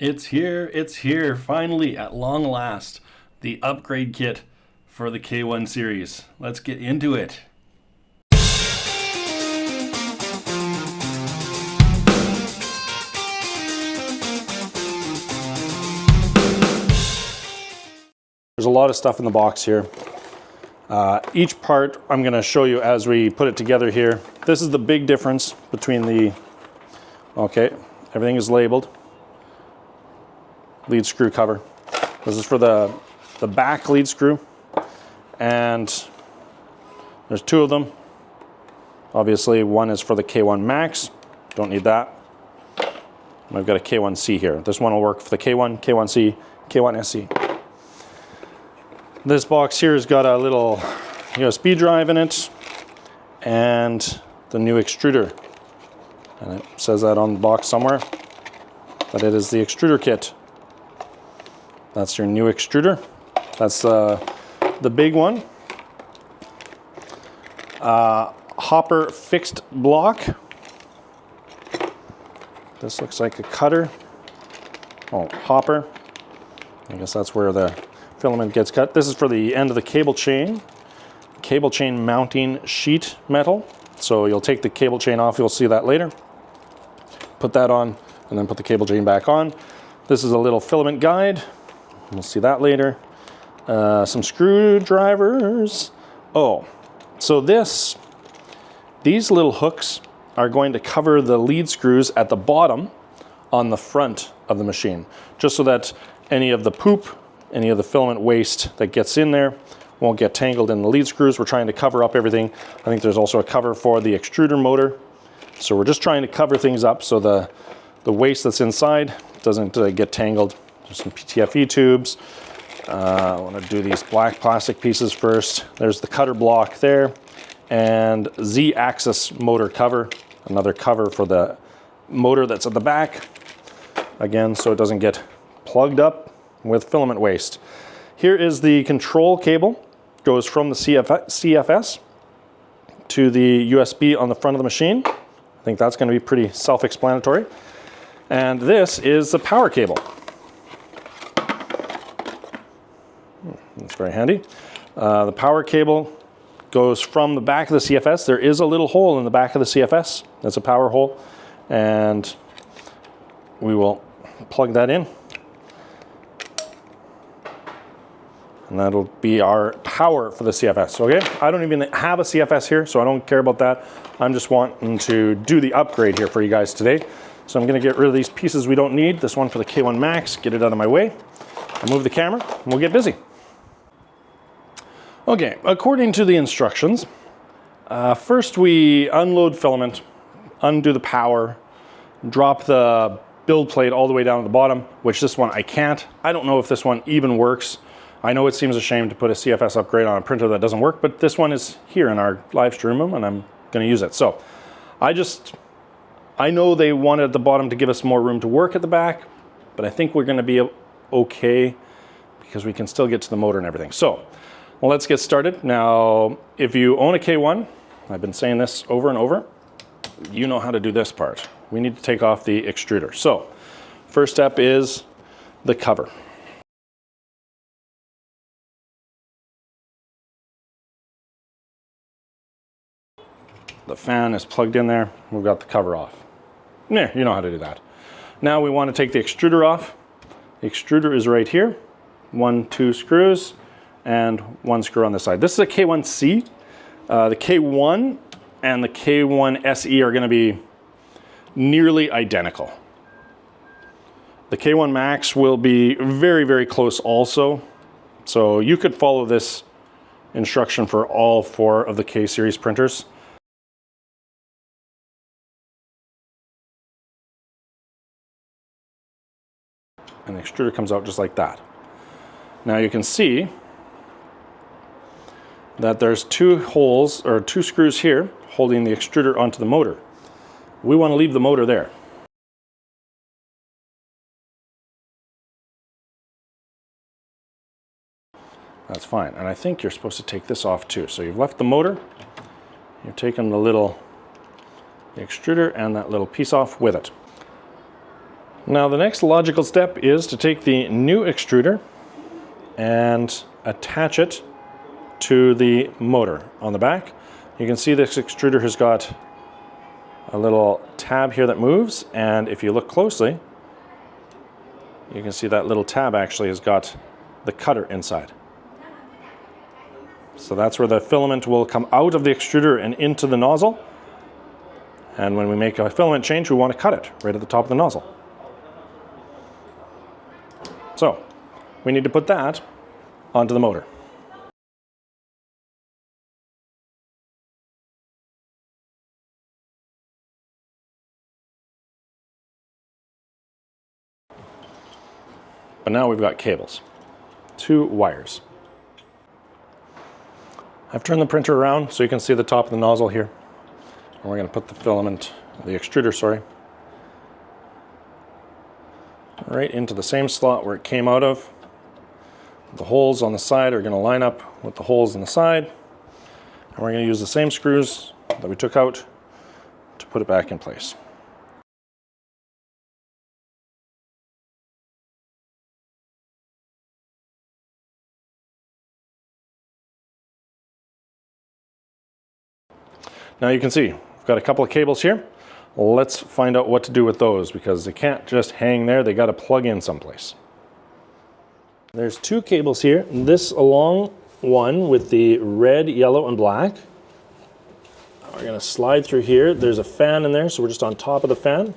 It's here, finally, at long last, the upgrade kit for the K1 series. Let's get into it. There's a lot of stuff in the box here. Each part I'm going to show you as we put it together here. This is the big difference between the, everything is labeled. Lead screw cover. This is for the back lead screw, and there's two of them. Obviously one is for the K1 Max, don't need that. And I've got a K1C here. This one will work for the K1, K1C, K1SE. This box here has got a little USB drive in it and the new extruder. And it says that on the box somewhere, that it is the extruder kit. That's your new extruder. That's the big one. Hopper fixed block. This looks like a cutter. Oh, hopper. I guess that's where the filament gets cut. This is for the end of the cable chain mounting sheet metal. So you'll take the cable chain off, you'll see that later. Put that on and then put the cable chain back on. This is a little filament guide. We'll see that later. Some screwdrivers. Oh, so these little hooks are going to cover the lead screws at the bottom on the front of the machine, just so that any of the poop, any of the filament waste that gets in there won't get tangled in the lead screws. We're trying to cover up everything. I think there's also a cover for the extruder motor. So we're just trying to cover things up so the waste that's inside doesn't get tangled. There's some PTFE tubes. I want to do these black plastic pieces first. There's the cutter block there, and Z-axis motor cover, another cover for the motor that's at the back, again, so it doesn't get plugged up with filament waste. Here is the control cable. Goes from the CFS to the USB on the front of the machine. I think that's going to be pretty self-explanatory. And this is the power cable. That's very handy. The power cable goes from the back of the CFS. There is a little hole in the back of the CFS. That's a power hole. And we will plug that in. And that'll be our power for the CFS, okay? I don't even have a CFS here, so I don't care about that. I'm just wanting to do the upgrade here for you guys today. So I'm gonna get rid of these pieces we don't need. This one for the K1 Max, get it out of my way. I'll move the camera, and we'll get busy. Okay, according to the instructions, first we unload filament, undo the power, drop the build plate all the way down to the bottom, which this one I can't. I don't know if this one even works. I know it seems a shame to put a CFS upgrade on a printer that doesn't work, but this one is here in our live stream room and I'm gonna use it. So I know they wanted at the bottom to give us more room to work at the back, but I think we're gonna be okay because we can still get to the motor and everything. So, well, let's get started. Now, if you own a K1, I've been saying this over and over, you know how to do this part. We need to take off the extruder. So, first step is the cover. The fan is plugged in there. We've got the cover off. Yeah, you know how to do that. Now we want to take the extruder off. The extruder is right here. 1, 2 screws and 1 screw on this side. This is a K1C. The K1 and the K1 SE are going to be nearly identical. The K1 Max will be very, very close also. So you could follow this instruction for all 4 of the K series printers. And the extruder comes out just like that. Now you can see that there's 2 holes or 2 screws here holding the extruder onto the motor. We want to leave the motor there. That's fine. And I think you're supposed to take this off too. So you've left the motor, you're taking the extruder and that little piece off with it. Now the next logical step is to take the new extruder and attach it to the motor on the back. You can see this extruder has got a little tab here that moves, and if you look closely, you can see that little tab actually has got the cutter inside. So that's where the filament will come out of the extruder and into the nozzle. And when we make a filament change, we want to cut it right at the top of the nozzle. So we need to put that onto the motor. But now we've got cables, 2 wires. I've turned the printer around so you can see the top of the nozzle here. And we're going to put the filament, the extruder, sorry, right into the same slot where it came out of. The holes on the side are going to line up with the holes on the side. And we're going to use the same screws that we took out to put it back in place. Now you can see, we've got a couple of cables here. Let's find out what to do with those, because they can't just hang there, they got to plug in someplace. There's 2 cables here. This long one with the red, yellow, and black. We're going to slide through here. There's a fan in there, so we're just on top of the fan. And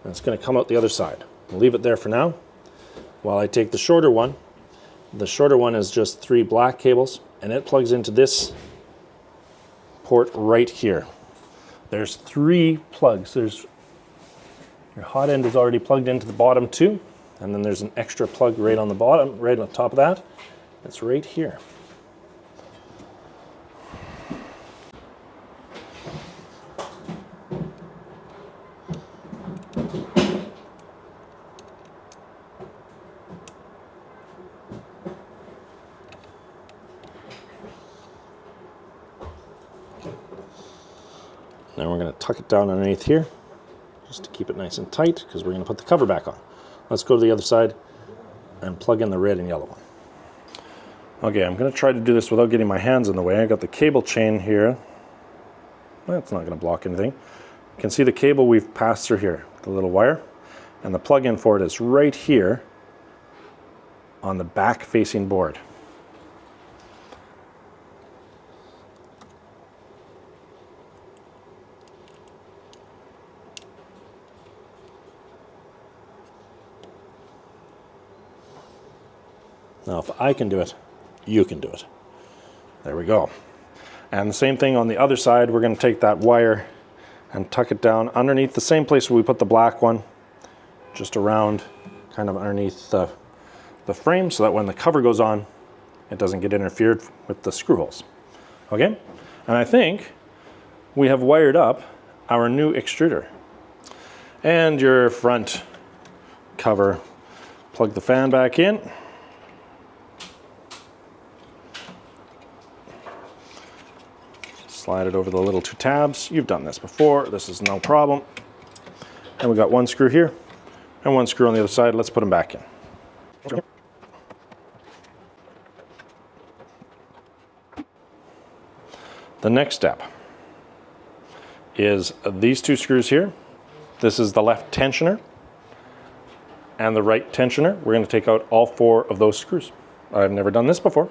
it's going to come out the other side. We'll leave it there for now while I take the shorter one. The shorter one is just 3 black cables, and it plugs into this port right here. There's 3 plugs. There's your hot end is already plugged into the bottom 2, and then there's an extra plug right on the bottom, right on top of that. It's right here. Now we're going to tuck it down underneath here, just to keep it nice and tight, because we're going to put the cover back on. Let's go to the other side and plug in the red and yellow one. Okay, I'm going to try to do this without getting my hands in the way. I got the cable chain here. That's not going to block anything. You can see the cable we've passed through here, the little wire, and the plug-in for it is right here on the back-facing board. Now, if I can do it, you can do it. There we go. And the same thing on the other side. We're going to take that wire and tuck it down underneath the same place where we put the black one, just around, kind of underneath the frame, so that when the cover goes on, it doesn't get interfered with the screw holes. Okay? And I think we have wired up our new extruder. And your front cover, plug the fan back in. Slide it over the little 2 tabs. You've done this before. This is no problem. And we got 1 screw here and 1 screw on the other side. Let's put them back in. The next step is these 2 screws here. This is the left tensioner and the right tensioner. We're going to take out all 4 of those screws. I've never done this before.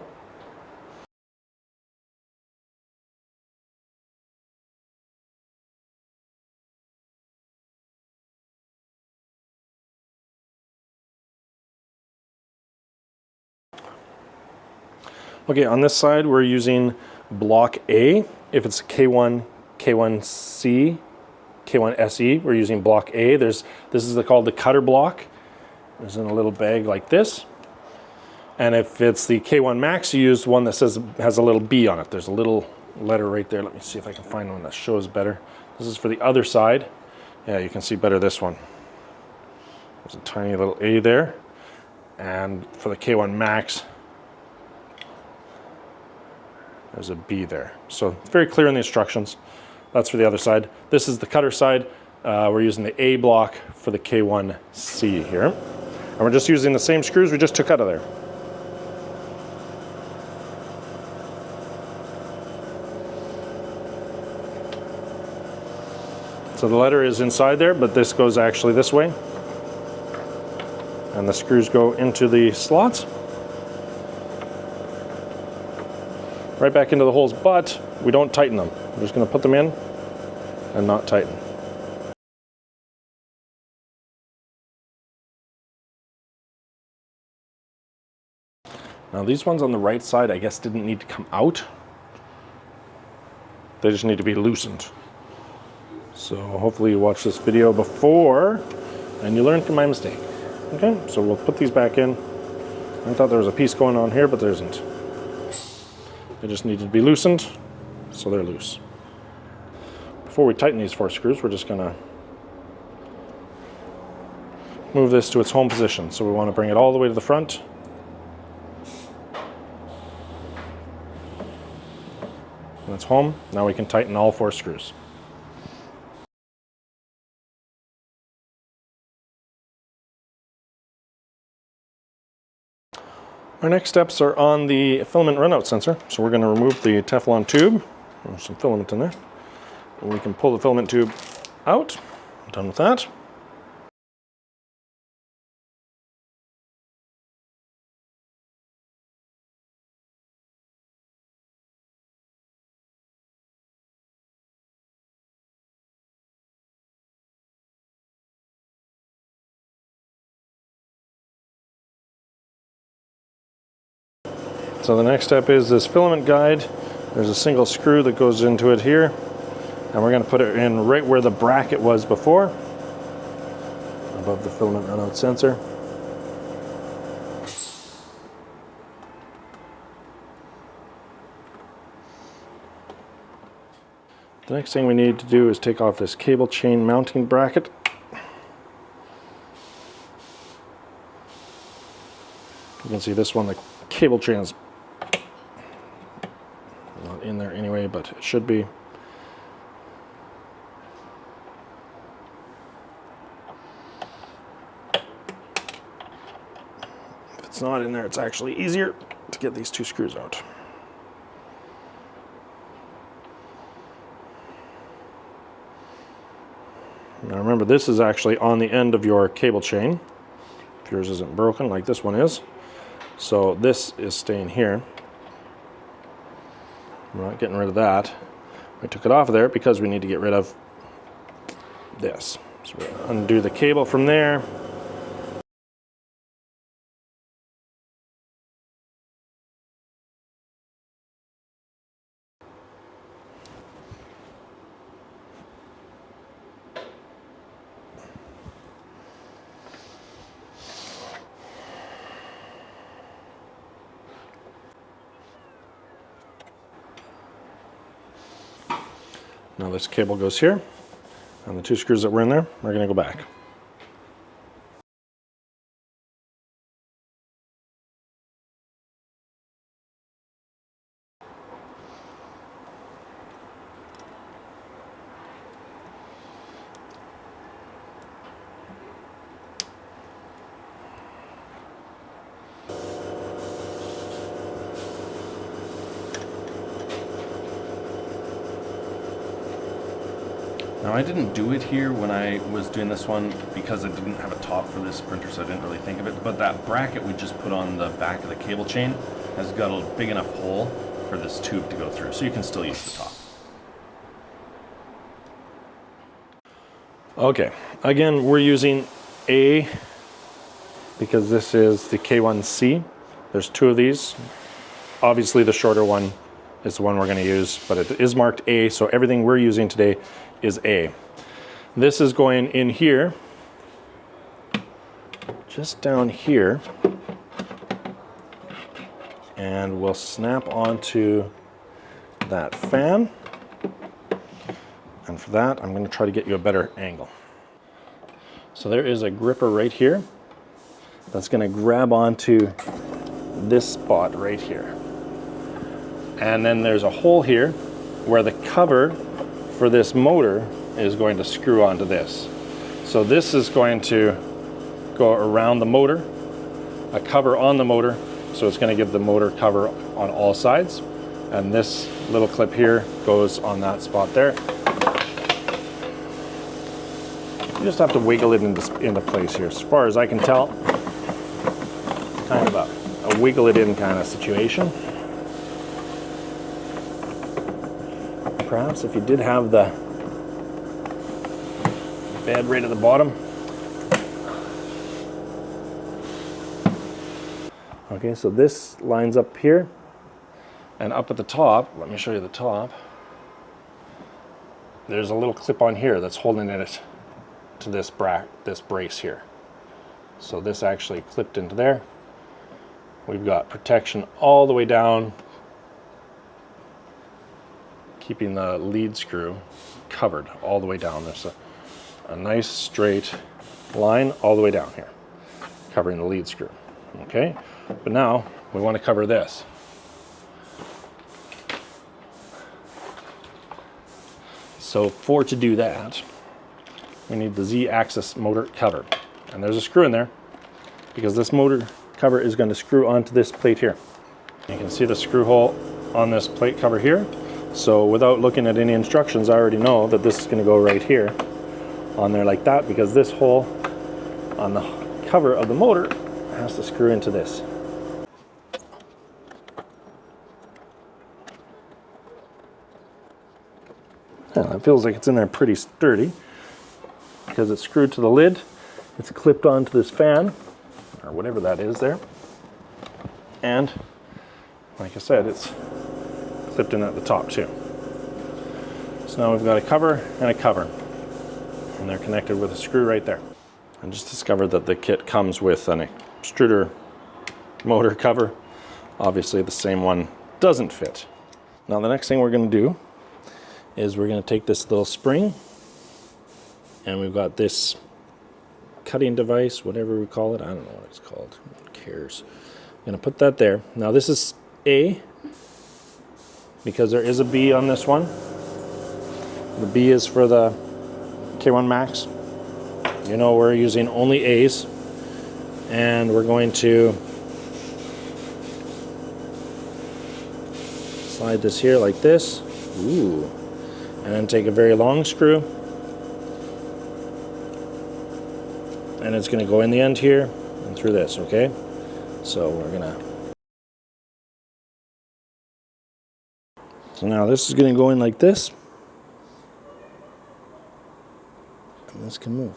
Okay, on this side we're using block A. If it's K1, K1C, K1SE, we're using block A. This is called the cutter block. It's in a little bag like this. And if it's the K1 Max, you use one that has a little B on it. There's a little letter right there. Let me see if I can find one that shows better. This is for the other side. Yeah, you can see better this one. There's a tiny little A there. And for the K1 Max, there's a B there. So it's very clear in the instructions. That's for the other side. This is the cutter side. We're using the A block for the K1C here. And we're just using the same screws we just took out of there. So the letter is inside there, but this goes actually this way. And the screws go into the slots. Right back into the holes, but we don't tighten them. We're just going to put them in and not tighten. Now these ones on the right side, I guess, didn't need to come out. They just need to be loosened. So hopefully you watch this video before and you learn from my mistake. Okay, so we'll put these back in. I thought there was a piece going on here, but there isn't. They just need to be loosened, so they're loose. Before we tighten these 4 screws, we're just gonna move this to its home position. So we want to bring it all the way to the front. And it's home. Now we can tighten all 4 screws. Our next steps are on the filament runout sensor. So we're going to remove the Teflon tube. There's some filament in there. And we can pull the filament tube out. Done with that. So the next step is this filament guide. There's a single screw that goes into it here, and we're going to put it in right where the bracket was before, above the filament runout sensor. The next thing we need to do is take off this cable chain mounting bracket. You can see this one, the cable chain is not in there anyway, but it should be. If it's not in there, it's actually easier to get these 2 screws out. Now remember, this is actually on the end of your cable chain. If yours isn't broken like this one is. So this is staying here. We're not getting rid of that. We took it off of there because we need to get rid of this. So we'll undo the cable from there. Now this cable goes here, and the 2 screws that were in there are going to go back. Now I didn't do it here when I was doing this one because I didn't have a top for this printer, so I didn't really think of it. But that bracket we just put on the back of the cable chain has got a big enough hole for this tube to go through, so you can still use the top. Okay, again, we're using A because this is the K1C. There's 2 of these. Obviously the shorter one is the one we're going to use, but it is marked A, so everything we're using today is A. This is going in here, just down here, and we'll snap onto that fan. And for that, I'm going to try to get you a better angle. So there is a gripper right here that's going to grab onto this spot right here. And then there's a hole here where the cover for this motor is going to screw onto this. So this is going to go around the motor, a cover on the motor, so it's going to give the motor cover on all sides. And this little clip here goes on that spot there. You just have to wiggle it into place here. As far as I can tell, kind of a wiggle it in kind of situation. Perhaps if you did have the bed right at the bottom. Okay, so this lines up here, and up at the top, let me show you the top. There's a little clip on here that's holding it to this brace here. So this actually clipped into there. We've got protection all the way down, keeping the lead screw covered all the way down. There's a nice straight line all the way down here, covering the lead screw. Okay, but now we want to cover this. So to do that, we need the Z-axis motor cover. And there's a screw in there because this motor cover is going to screw onto this plate here. You can see the screw hole on this plate cover here. So without looking at any instructions, I already know that this is going to go right here on there like that, because this hole on the cover of the motor has to screw into this. Yeah, that feels like it's in there pretty sturdy because it's screwed to the lid. It's clipped onto this fan or whatever that is there. And like I said, it's clipped in at the top too. So now we've got a cover and a cover, and they're connected with a screw right there. I just discovered that the kit comes with an extruder motor cover. Obviously the same one doesn't fit. Now the next thing we're going to do is we're going to take this little spring, and we've got this cutting device, whatever we call it. I don't know what it's called. Who cares? I'm going to put that there. Now this is A, because there is a B on this one. The B is for the K1 Max. You know, we're using only A's, and we're going to slide this here like this. Ooh. And then take a very long screw, and it's going to go in the end here and through this, okay? So we're going to... So now this is going to go in like this, and this can move.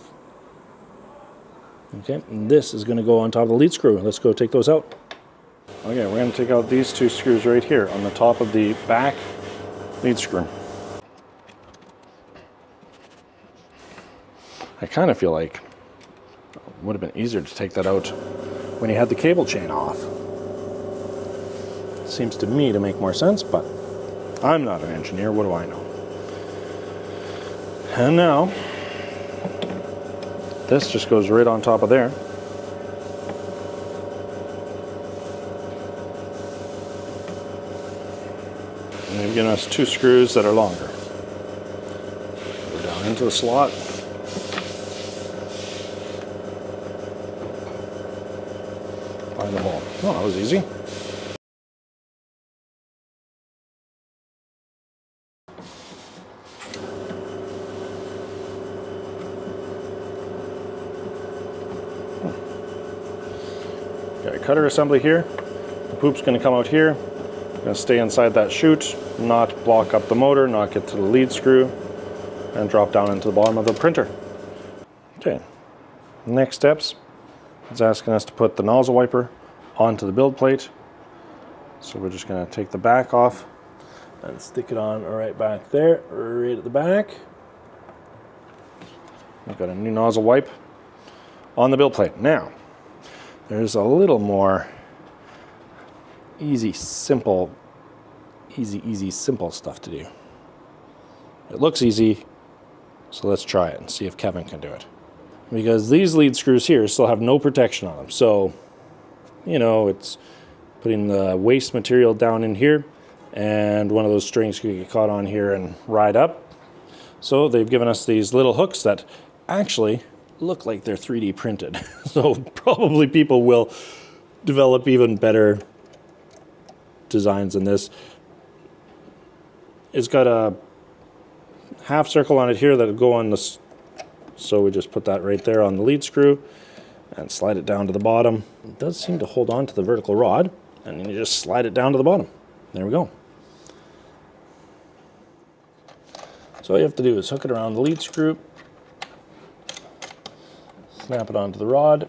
Okay, and this is going to go on top of the lead screw. Let's go take those out. Okay, we're going to take out these two screws right here on the top of the back lead screw. I kind of feel like it would have been easier to take that out when you had the cable chain off. Seems to me to make more sense, but I'm not an engineer. What do I know? And now, this just goes right on top of there. And they've given us two screws that are longer. Go down into the slot. Find the hole. Oh, that was easy. Got a cutter assembly here. The poop's going to come out here. Going to stay inside that chute, not block up the motor, not get to the lead screw, and drop down into the bottom of the printer. Okay, next steps. It's asking us to put the nozzle wiper onto the build plate. So we're just going to take the back off and stick it on right back there, right at the back. We've got a new nozzle wipe on the build plate. Now, there's a little more easy, simple stuff to do. It looks easy, so let's try it and see if Kevin can do it. Because these lead screws here still have no protection on them. So, you know, it's putting the waste material down in here, and one of those strings could get caught on here and ride up. So they've given us these little hooks that actually look like they're 3D printed. So probably people will develop even better designs than this. It's got a half circle on it here that'll go on this. So we just put that right there on the lead screw and slide it down to the bottom. It does seem to hold on to the vertical rod, and then you just slide it down to the bottom. There we go. So all you have to do is hook it around the lead screw, snap it onto the rod,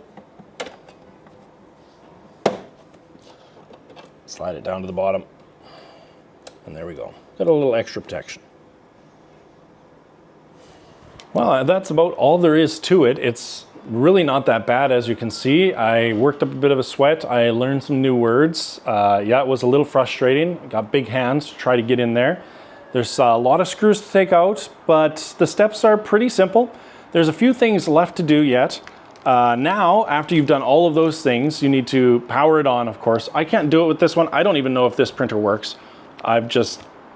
slide it down to the bottom, and there we go. Got a little extra protection. Well, that's about all there is to it. It's really not that bad, as you can see. I worked up a bit of a sweat. I learned some new words. Yeah, it was a little frustrating. Got big hands to try to get in there. There's a lot of screws to take out, but the steps are pretty simple. There's a few things left to do yet. Now, after you've done all of those things, you need to power it on, of course. I can't do it with this one. I don't even know if this printer works.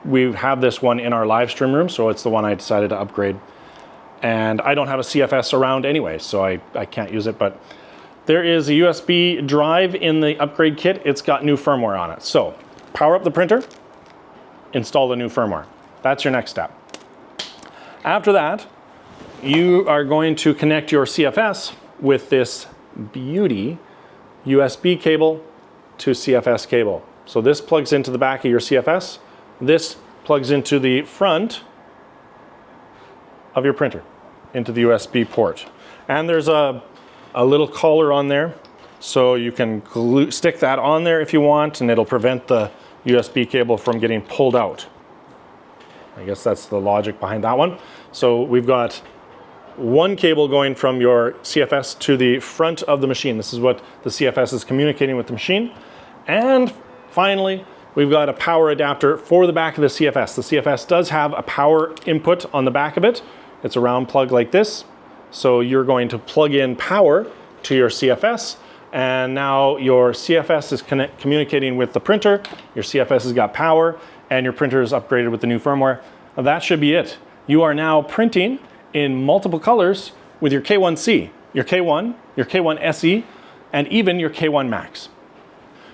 We have this one in our live stream room, so it's the one I decided to upgrade. And I don't have a CFS around anyway, so I can't use it. But there is a USB drive in the upgrade kit. It's got new firmware on it. So power up the printer, install the new firmware. That's your next step. After that, you are going to connect your CFS with this beauty USB cable to CFS cable. So this plugs into the back of your CFS. This plugs into the front of your printer, into the USB port. And there's a little collar on there, so you can stick that on there if you want, and it'll prevent the USB cable from getting pulled out. I guess that's the logic behind that one. So we've got one cable going from your CFS to the front of the machine. This is what the CFS is communicating with the machine. And finally, we've got a power adapter for the back of the CFS. The CFS does have a power input on the back of it. It's a round plug like this. So you're going to plug in power to your CFS, and now your CFS is communicating with the printer. Your CFS has got power, and your printer is upgraded with the new firmware. Now that should be it. You are now printing in multiple colors with your K1C, your K1, your K1 SE, and even your K1 Max.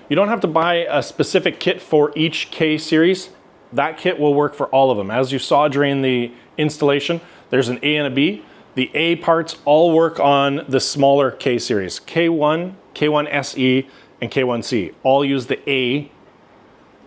You don't have to buy a specific kit for each K series. That kit will work for all of them. As you saw during the installation, there's an A and a B. The A parts all work on the smaller K series. K1, K1 SE, and K1C all use the A,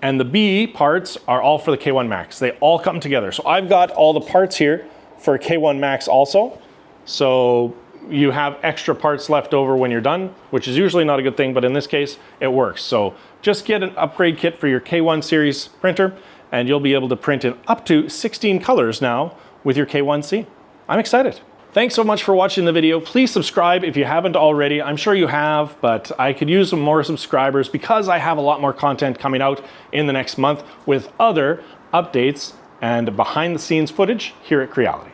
and the B parts are all for the K1 Max. They all come together. So I've got all the parts here for K1 Max also. So you have extra parts left over when you're done, which is usually not a good thing, but in this case, it works. So just get an upgrade kit for your K1 series printer, and you'll be able to print in up to 16 colors now with your K1C. I'm excited. Thanks so much for watching the video. Please subscribe if you haven't already. I'm sure you have, but I could use some more subscribers because I have a lot more content coming out in the next month with other updates and behind the scenes footage here at Creality.